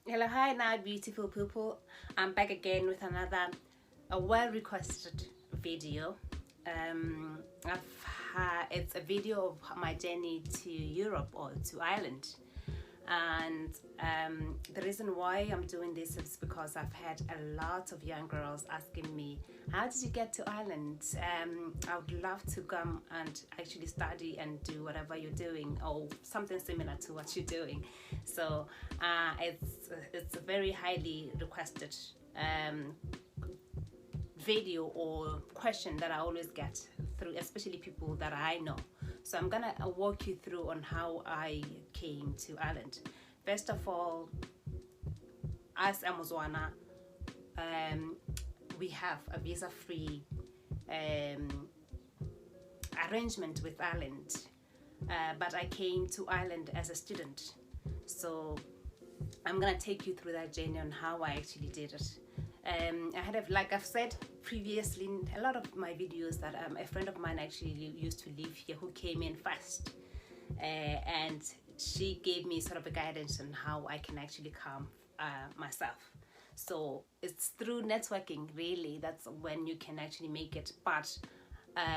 Hello, hi now, beautiful people. I'm back again with another a well-requested video. It's a video of my journey to Europe or to Ireland, and the reason why I'm doing this is because I've had a lot of young girls asking me, "How did you get to Ireland? I would love to come and actually study and do whatever you're doing, or something similar to what you're doing." So it's a very highly requested video or question that I always get through, especially people that I know. So I'm gonna walk you through on how I came to Ireland. First of all, as a Muzwana, we have a visa-free arrangement with Ireland, but I came to Ireland as a student. So I'm gonna take you through that journey on how I actually did it. I had, like I've said previously in a lot of my videos, that a friend of mine actually used to live here who came in first, and she gave me sort of a guidance on how I can actually come myself. So it's through networking, really, that's when you can actually make it. But I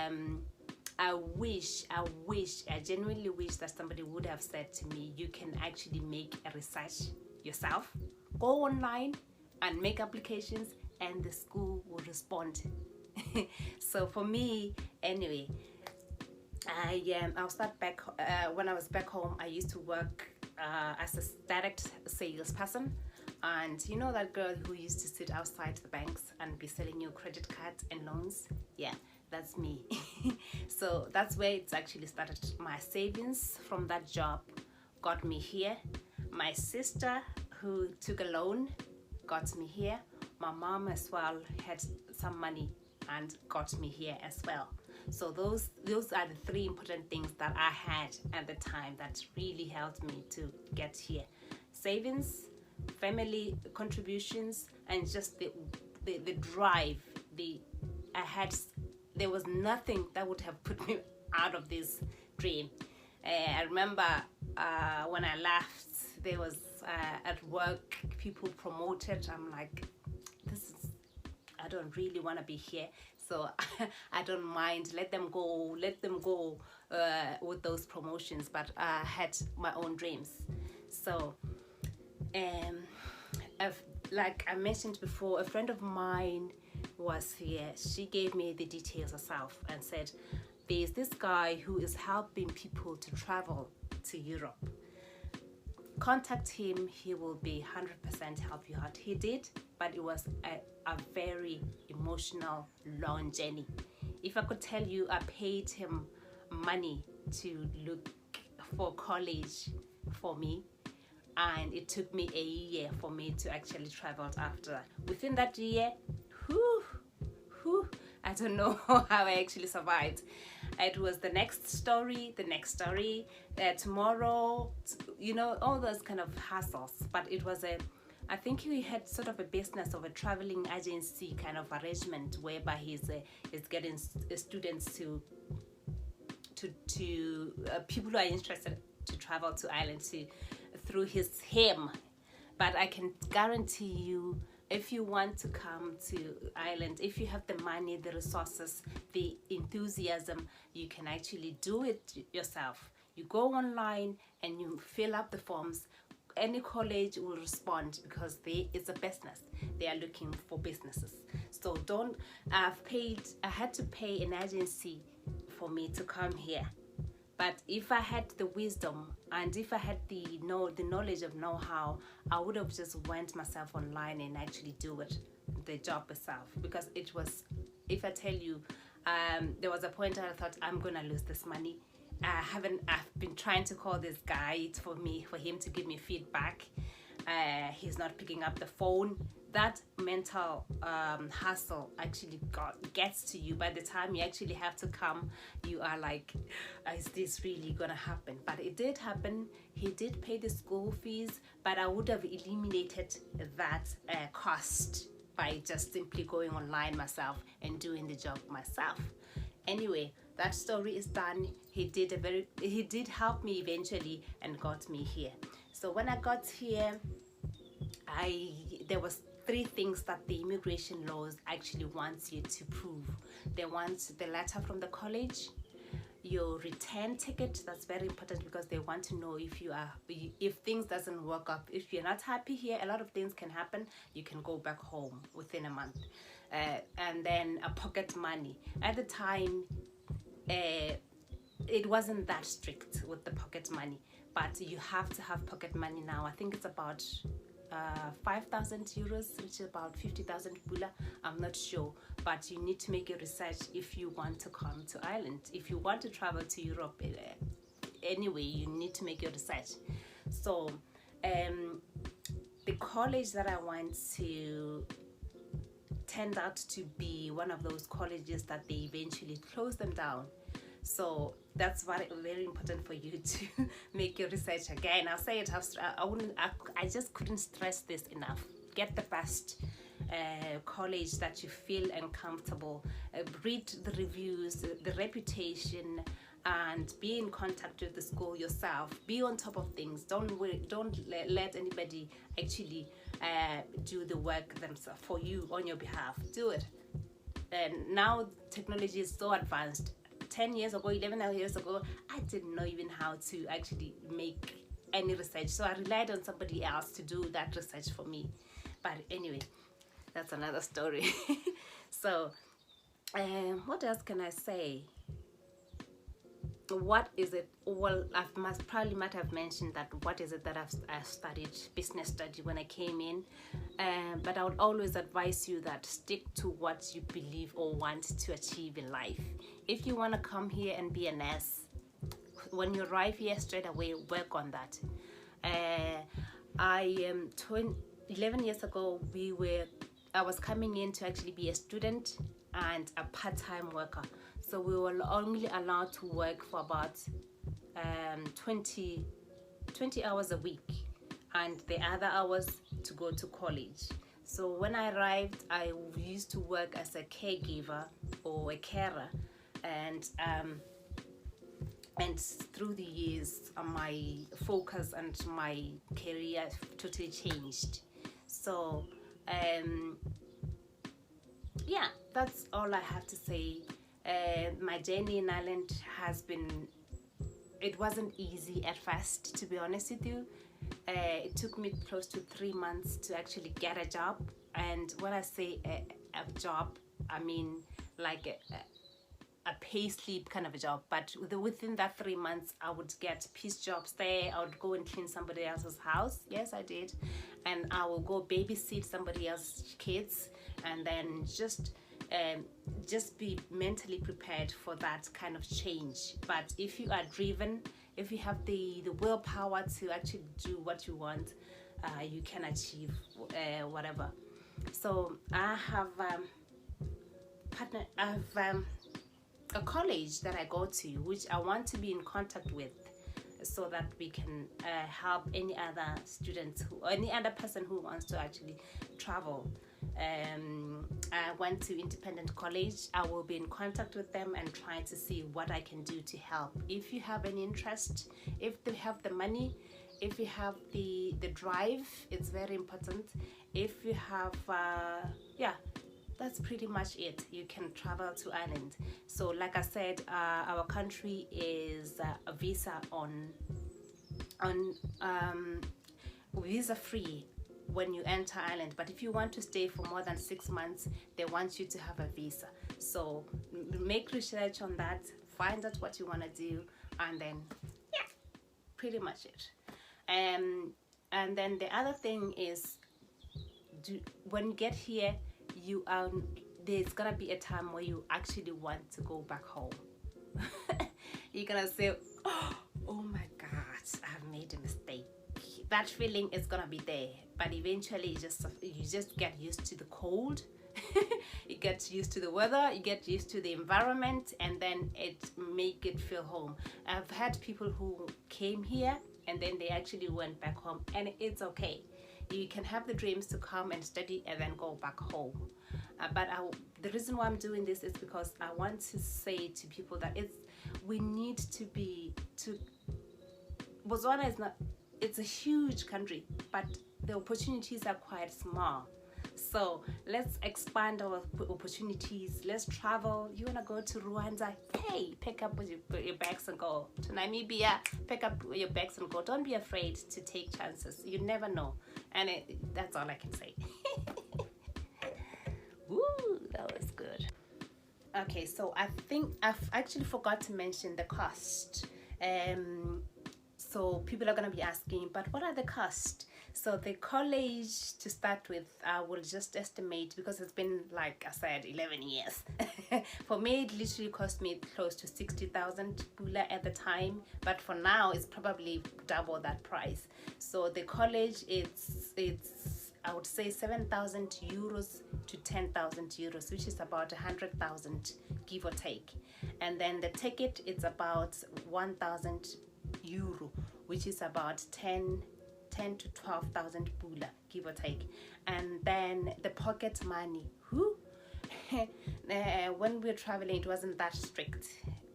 genuinely wish that somebody would have said to me, you can actually make a research yourself, go online and make applications, and the school will respond. So for me, anyway, I'll start back. When I was back home, I used to work as a direct salesperson. And you know that girl who used to sit outside the banks and be selling you credit cards and loans? Yeah, that's me. So that's where it's actually started. My savings from that job got me here. My sister, who took a loan, got me here. My mom as well had some money and got me here as well. So those are the three important things that I had at the time that really helped me to get here: savings, family contributions, and just the drive. There was nothing that would have put me out of this dream. I remember when I left, there was at work, people promoted. I'm like, I don't really want to be here, so I don't mind. Let them go with those promotions. But I had my own dreams. So like I mentioned before, a friend of mine was here. She gave me the details herself and said, there's this guy who is helping people to travel to Europe. Contact him, he will be 100% help you out. He did, but it was a very emotional, long journey. If I could tell you, I paid him money to look for college for me, and it took me a year for me to actually travel after. Within that year, I don't know how I actually survived. It was the next story, tomorrow, all those kind of hassles. But it was I think he had sort of a business of a traveling agency kind of arrangement, whereby he's getting students to people who are interested to travel to Ireland through him. But I can guarantee you, if you want to come to Ireland, if you have the money, the resources, the enthusiasm, you can actually do it yourself. You go online and you fill up the forms. Any college will respond, because it's a business. They are looking for businesses. So I had to pay an agency for me to come here. But if I had the wisdom, and if I had the knowledge of know-how, I would have just went myself online and actually do it, the job itself. Because it was, if I tell you, there was a point where I thought, I'm gonna lose this money. I've been trying to call this guy for him to give me feedback. He's not picking up the phone. That mental hassle actually gets to you. By the time you actually have to come, you are like, is this really gonna happen? But it did happen. He did pay the school fees, but I would have eliminated that cost by just simply going online myself and doing the job myself. Anyway, that story is done. He did help me eventually and got me here. So when I got here, there was three things that the immigration laws actually wants you to prove. They want the letter from the college, your return ticket. That's very important because they want to know if things doesn't work up, if you're not happy here, a lot of things can happen. You can go back home within a month. And then a pocket money. At the time, it wasn't that strict with the pocket money, but you have to have pocket money now. I think it's about 5,000 euros, which is about 50,000 pula. I'm not sure, but you need to make your research if you want to come to Ireland. If you want to travel to Europe, anyway, you need to make your research. So the college that I went to turned out to be one of those colleges that they eventually closed them down. So that's very important for you to make your research. Again, I'll say it. I just couldn't stress this enough. Get the best college that you feel uncomfortable. Read the reviews, the reputation, and be in contact with the school yourself. Be on top of things. Don't let anybody actually do the work themselves for you on your behalf. Do it. And now technology is so advanced. 10 years ago, 11 years ago, I didn't know even how to actually make any research. So I relied on somebody else to do that research for me. But anyway, that's another story. So, what else can I say? What is it? Well, might have mentioned that. What is it that I've studied? Business study when I came in, but I would always advise you that stick to what you believe or want to achieve in life. If you want to come here and be a nurse, when you arrive here, straight away work on that. 11 years ago, I was coming in to actually be a student and a part-time worker. So we were only allowed to work for about 20 hours a week, and the other hours to go to college. So when I arrived, I used to work as a caregiver or a carer, and through the years, my focus and my career totally changed. So yeah, that's all I have to say. My journey in Ireland it wasn't easy at first, to be honest with you. It took me close to 3 months to actually get a job. And when I say a job, I mean like a pay slip kind of a job. But within that 3 months, I would get piece jobs there. I would go and clean somebody else's house. Yes, I did. And I will go babysit somebody else's kids. And then just be mentally prepared for that kind of change. But if you are driven, if you have the willpower to actually do what you want, you can achieve whatever. So I have a college that I go to, which I want to be in contact with, so that we can help any other students or any other person who wants to actually travel. I went to independent college. I will be in contact with them and trying to see what I can do to help. If you have any interest, if they have the money, if you have the drive, it's very important. If you have that's pretty much it. You can travel to Ireland. So like I said, our country is a visa visa free when you enter Ireland. But if you want to stay for more than 6 months, they want you to have a visa. So make research on that, find out what you want to do, and then pretty much it. And then the other thing is, when you get here, there's gonna be a time where you actually want to go back home. You're gonna say, oh my God, I've made a mistake. That feeling is gonna be there, but eventually you just get used to the cold. You get used to the weather, you get used to the environment, and then it make it feel home. I've had people who came here and then they actually went back home, and it's okay. You can have the dreams to come and study and then go back home. But the reason why I'm doing this is because I want to say to people that we need to Botswana it's a huge country, but the opportunities are quite small. So let's expand our opportunities. Let's travel. You want to go to Rwanda? Hey, pick up your bags and go. To Namibia, pick up your bags and go. Don't be afraid to take chances. You never know. And that's all I can say. Woo, that was good. Okay, so I think I've actually forgot to mention the cost. So people are going to be asking, but what are the costs? So the college, to start with, I will just estimate, because it's been, like I said, 11 years. For me, it literally cost me close to 60,000 pula at the time, but for now, it's probably double that price. So the college, it's I would say 7,000 euros to 10,000 euros, which is about 100,000, give or take. And then the ticket, it's about 1,000 euro, which is about 10 to 12,000 pula, give or take. And then the pocket money, when we're traveling, it wasn't that strict,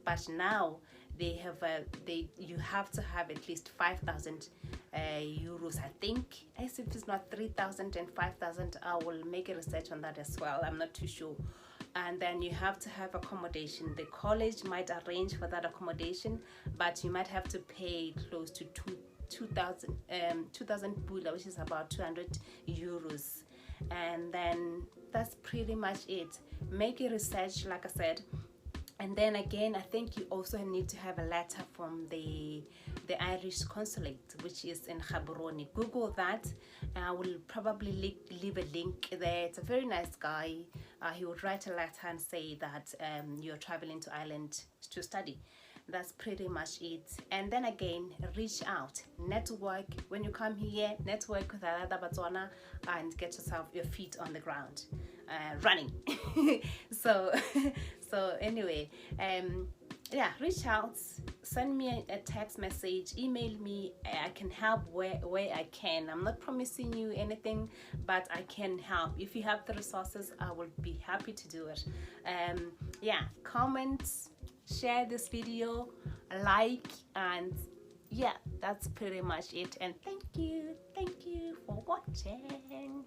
but now they have you have to have at least 5,000 euros, I think. As if it's not 3,000 and 5,000, I will make a research on that as well. I'm not too sure. And then you have to have accommodation. The college might arrange for that accommodation, but you might have to pay close to 2,000 pula, which is about 200 euros. And then that's pretty much it. Make a research, like I said. And then again, I think you also need to have a letter from the Irish consulate, which is in Gaborone. Google that. I will probably leave a link there. It's a very nice guy. He would write a letter and say that you're traveling to Ireland to study. That's pretty much it. And then again, reach out, network. When you come here, network with another Botswana and get yourself your feet on the ground, running. so anyway, yeah, reach out, send me a text message, email me. I can help where I can. I'm not promising you anything, but I can help. If you have the resources, I will be happy to do it. Yeah, comment, share this video, like, and yeah, that's pretty much it. And thank you for watching.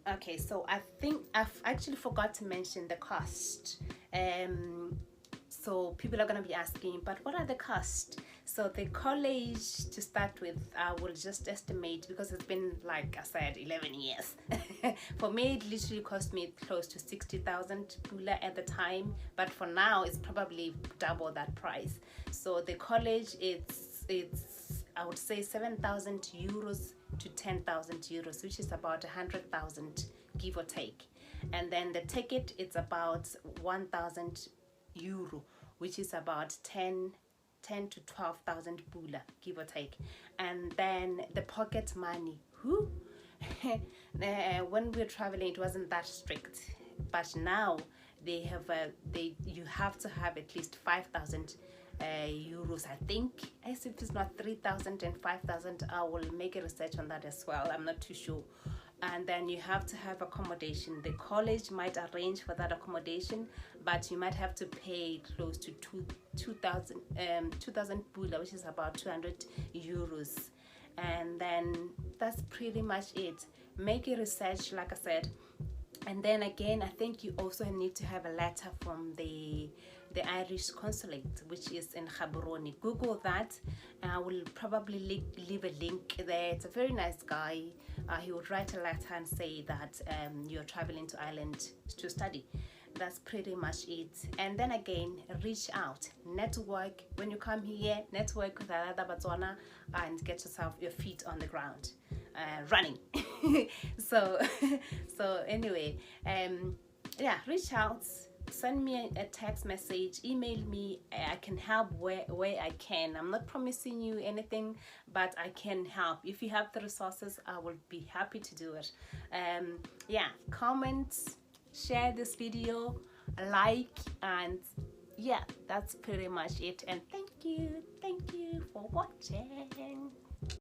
Okay, so I think I've actually forgot to mention the cost. So people are going to be asking, but what are the costs? So the college, to start with, I will just estimate, because it's been, like I said, 11 years. For me, it literally cost me close to 60,000 pula at the time, but for now, it's probably double that price. So the college, it's I would say 7,000 euros to 10,000 euros, which is about 100,000, give or take. And then the ticket, it's about 1,000 euro, which is about 10 to 12,000 pula, give or take. And then the pocket money, when we're traveling, it wasn't that strict, but now they have you have to have at least 5,000 euros, I think. As if it's not 3,000 and 5,000, I will make a research on that as well. I'm not too sure. And then you have to have accommodation. The college might arrange for that accommodation, but you might have to pay close to 2,000 pula, which is about 200 euros. And then that's pretty much it. Make a research, like I said. And then again, I think you also need to have a letter from the Irish consulate, which is in Gaborone. Google that. I will probably leave a link there. It's a very nice guy. He would write a letter and say that you're traveling to Ireland to study. That's pretty much it. And then again, reach out, network. When you come here, network with another Botswana and get yourself your feet on the ground, running. so anyway, yeah, reach out, send me a text message, email me. I can help where I can. I'm not promising you anything, but I can help. If you have the resources, I will be happy to do it. Yeah, comment, share this video, like, and yeah, that's pretty much it. And thank you for watching.